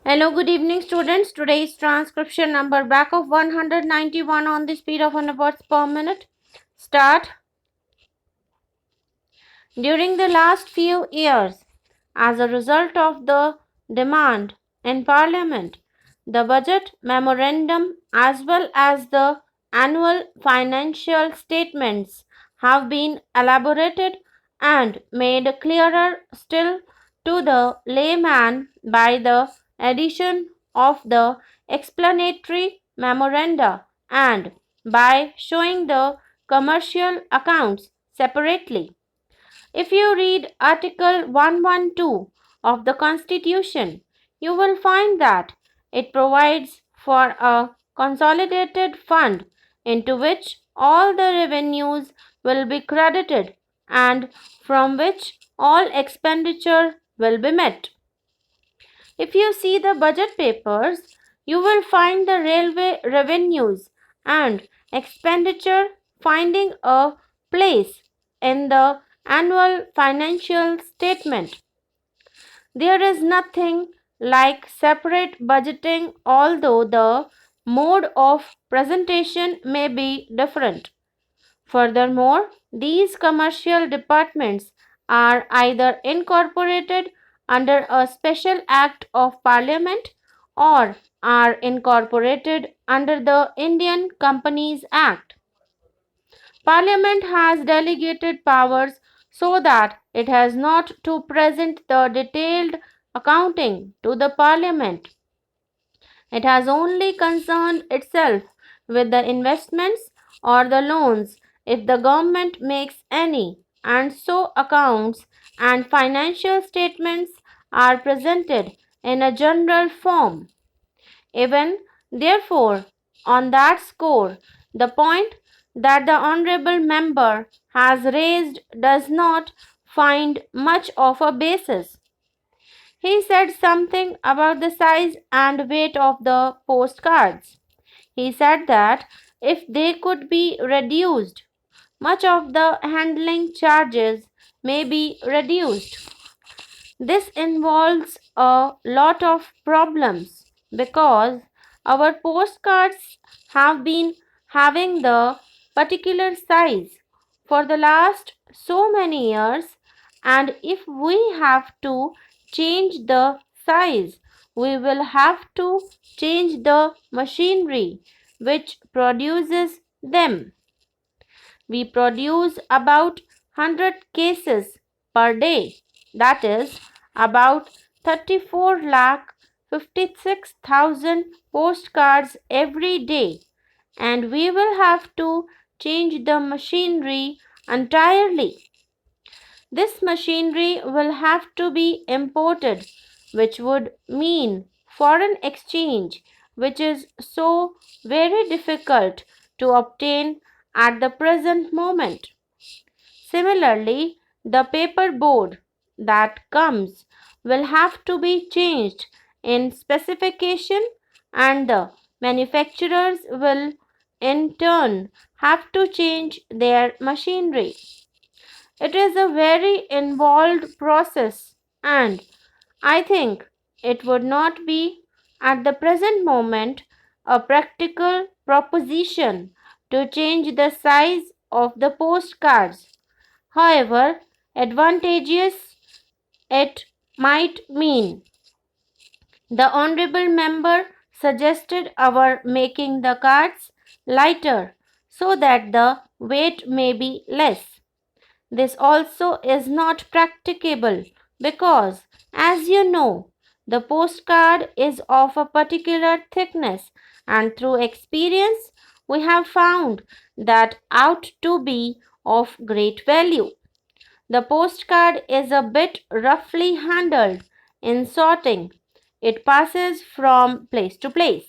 Hello, good evening, students. Today's transcription number back of 191 on the speed of 100 words per minute. Start. During the last few years, as a result of the demand in Parliament, the budget memorandum as well as the annual financial statements have been elaborated and made clearer still to the layman by the addition of the explanatory memoranda and by showing the commercial accounts separately. If you read Article 112 of the Constitution, you will find that it provides for a consolidated fund into which all the revenues will be credited and from which all expenditure will be met. If you see the budget papers, you will find the railway revenues and expenditure finding a place in the annual financial statement. There is nothing like separate budgeting, although the mode of presentation may be different. Furthermore, these commercial departments are either incorporated under a special act of parliament or are incorporated under the Indian Companies Act. Parliament has delegated powers so that it has not to present the detailed accounting to the Parliament. It has only concerned itself with the investments or the loans if the government makes any, and so accounts and financial statements are presented in a general form. Even, therefore, on that score, the point that the honorable member has raised does not find much of a basis. He said something about the size and weight of the postcards. He said that if they could be reduced, much of the handling charges may be reduced. This involves a lot of problems because our postcards have been having the particular size for the last so many years, and if we have to change the size, we will have to change the machinery which produces them. We produce about 100 cases per day, that is about 34 lakh 56,000 postcards every day, and we will have to change the machinery entirely. This machinery will have to be imported, which would mean foreign exchange, which is so very difficult to obtain at the present moment. Similarly, the paper board that comes will have to be changed in specification, and the manufacturers will in turn have to change their machinery. It is a very involved process, and I think it would not be at the present moment a practical proposition to change the size of the postcards. However advantageous it might mean. The honorable member suggested our making the cards lighter so that the weight may be less. This also is not practicable because, as you know, the postcard is of a particular thickness, and through experience we have found that out to be of great value. The postcard is a bit roughly handled in sorting. It passes from place to place.